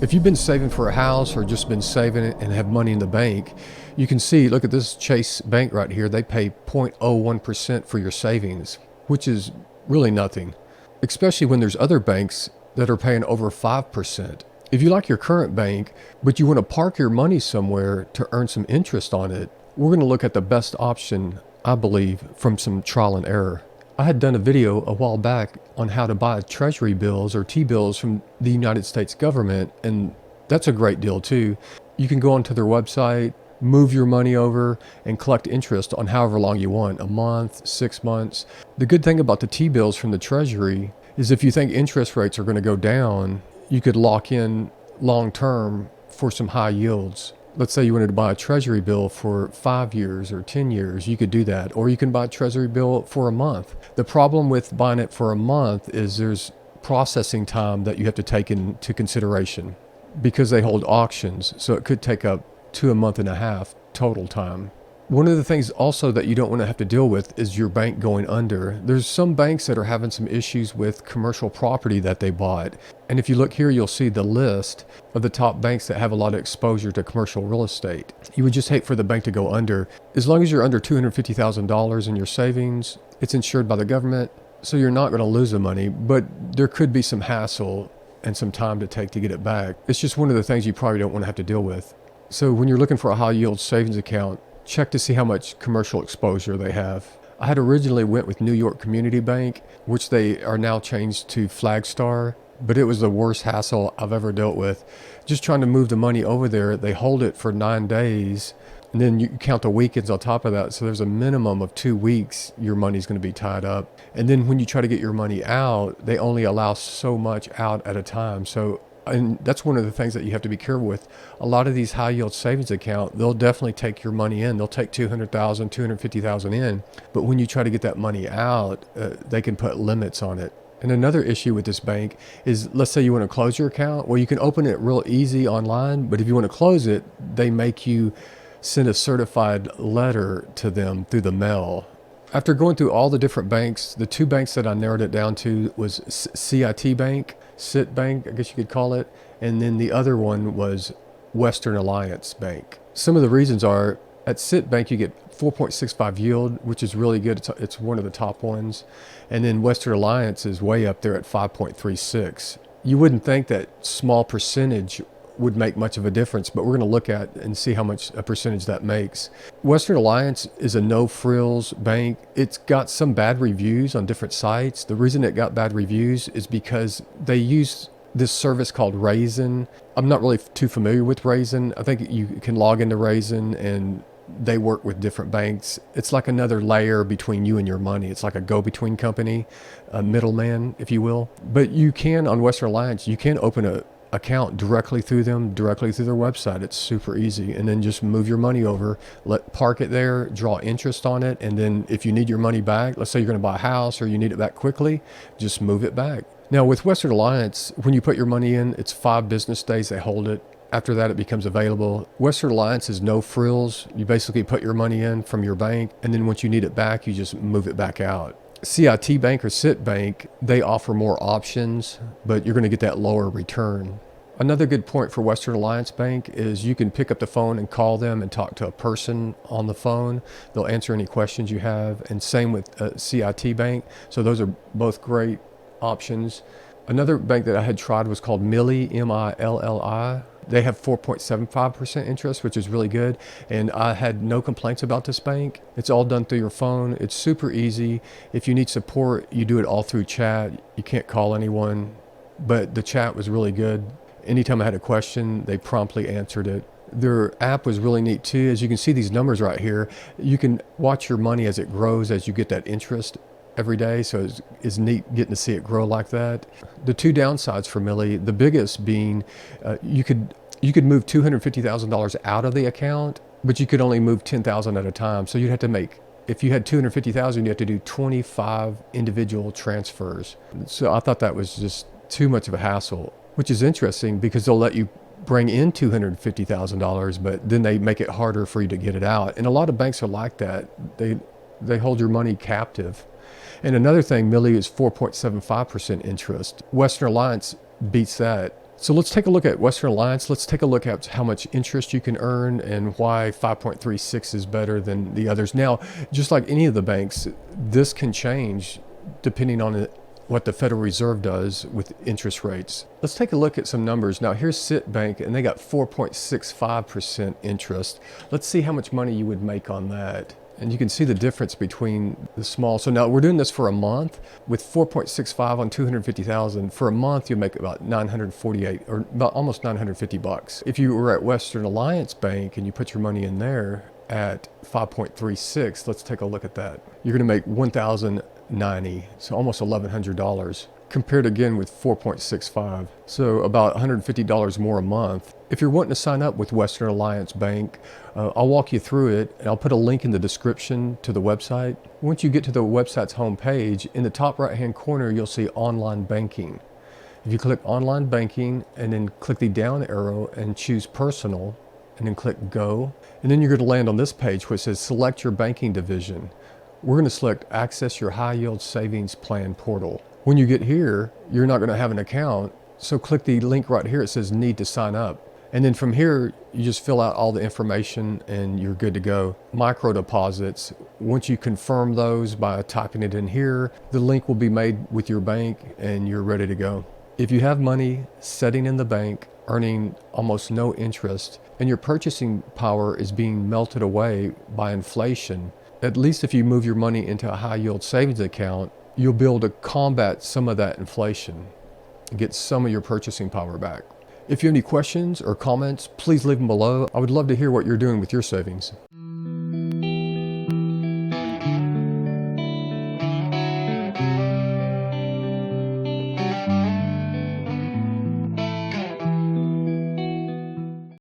If you've been saving for a house or just been saving it and have money in the bank, you can see, look at this Chase Bank right here. They pay 0.01% for your savings, which is really nothing, especially when there's other banks that are paying over 5%. If you like your current bank, but you want to park your money somewhere to earn some interest on it, we're going to look at the best option, I believe, from some trial and error. I had done a video a while back on how to buy treasury bills or T-bills from the United States government, and that's a great deal too. You can go onto their website, move your money over, and collect interest on however long you want, a month, 6 months. The good thing about the T-bills from the Treasury is if you think interest rates are going to go down, you could lock in long term for some high yields. Let's say you wanted to buy a treasury bill for 5 years or 10 years, you could do that. Or you can buy a treasury bill for a month. The problem with buying it for a month is there's processing time that you have to take into consideration because they hold auctions. So it could take up to a month and a half total time. One of the things also that you don't want to have to deal with is your bank going under. There's some banks that are having some issues with commercial property that they bought. And if you look here, you'll see the list of the top banks that have a lot of exposure to commercial real estate. You would just hate for the bank to go under. As long as you're under $250,000 in your savings, it's insured by the government, so you're not going to lose the money, but there could be some hassle and some time to take to get it back. It's just one of the things you probably don't want to have to deal with. So when you're looking for a high yield savings account, check to see how much commercial exposure they have. I had originally went with New York Community Bank, which they are now changed to Flagstar, but it was the worst hassle I've ever dealt with. Just trying to move the money over there, they hold it for 9 days, and then you count the weekends on top of that. So there's a minimum of 2 weeks your money's going to be tied up. And then when you try to get your money out, they only allow so much out at a time. And that's one of the things that you have to be careful with. A lot of these high yield savings account, they'll definitely take your money in. They'll take 200,000, 250,000 in. But when you try to get that money out, they can put limits on it. And another issue with this bank is, let's say you want to close your account. Well, you can open it real easy online, but if you want to close it, they make you send a certified letter to them through the mail. After going through all the different banks, the 2 banks that I narrowed it down to was CIT Bank, CIT Bank, I guess you could call it. And then the other one was Western Alliance Bank. Some of the reasons are, at CIT Bank, you get 4.65 yield, which is really good. It's one of the top ones. And then Western Alliance is way up there at 5.36. You wouldn't think that small percentage would make much of a difference, but we're going to look at and see how much a percentage that makes. Western Alliance is a no-frills bank. It's got some bad reviews on different sites. The reason it got bad reviews is because they use this service called Raisin. I'm not really too familiar with Raisin. I think you can log into Raisin and they work with different banks. It's like another layer between you and your money. It's like a go-between company, a middleman, if you will. But you can, on Western Alliance, you can open a account directly through them, directly through their website. It's super easy. And then just move your money over, park it there, draw interest on it. And then if you need your money back, let's say you're going to buy a house or you need it back quickly, just move it back. Now with Western Alliance, when you put your money in, it's 5 business days they hold it. After that, it becomes available. Western Alliance is no frills. You basically put your money in from your bank, and then once you need it back, you just move it back out. CIT Bank or CIT Bank, they offer more options, but you're going to get that lower return. Another good point for Western Alliance Bank is you can pick up the phone and call them and talk to a person on the phone. They'll answer any questions you have, and same with CIT Bank. So those are both great options. Another bank that I had tried was called Milli, M-I-L-L-I. They have 4.75% interest, which is really good. And I had no complaints about this bank. It's all done through your phone. It's super easy. If you need support, you do it all through chat. You can't call anyone, but the chat was really good. Anytime I had a question, they promptly answered it. Their app was really neat too. As you can see these numbers right here, you can watch your money as it grows, as you get that interest every day. So it's neat getting to see it grow like that. The 2 downsides for Milli, the biggest being you could move $250,000 out of the account, but you could only move 10,000 at a time. So you'd have to make, if you had 250,000, you have to do 25 individual transfers. So I thought that was just too much of a hassle, which is interesting because they'll let you bring in $250,000, but then they make it harder for you to get it out. And a lot of banks are like that. They hold your money captive. And another thing, Milli is 4.75% interest. Western Alliance beats that. So let's take a look at Western Alliance. Let's take a look at how much interest you can earn and why 5.36 is better than the others. Now, just like any of the banks, this can change depending on what the Federal Reserve does with interest rates. Let's take a look at some numbers. Now here's Citibank, and they got 4.65% interest. Let's see how much money you would make on that. And you can see the difference between the small. So now we're doing this for a month with 4.65 on 250,000. For a month, you'll make about 948 or about almost 950 bucks. If you were at Western Alliance Bank and you put your money in there at 5.36, let's take a look at that. You're going to make 1,090, so almost $1,100, compared again with 4.65, so about $150 more a month. If you're wanting to sign up with Western Alliance Bank, I'll walk you through it, and I'll put a link in the description to the website. Once you get to the website's homepage, in the top right-hand corner, you'll see online banking. If you click online banking and then click the down arrow and choose personal, and then click go, and then you're going to land on this page which says select your banking division. We're going to select access your high yield savings plan portal. When you get here, you're not going to have an account, so click the link right here. It says need to sign up. And then from here, you just fill out all the information and you're good to go. Micro deposits, once you confirm those by typing it in here, the link will be made with your bank and you're ready to go. If you have money sitting in the bank, earning almost no interest, and your purchasing power is being melted away by inflation, at least if you move your money into a high yield savings account, you'll be able to combat some of that inflation and get some of your purchasing power back. If you have any questions or comments, please leave them below. I would love to hear what you're doing with your savings.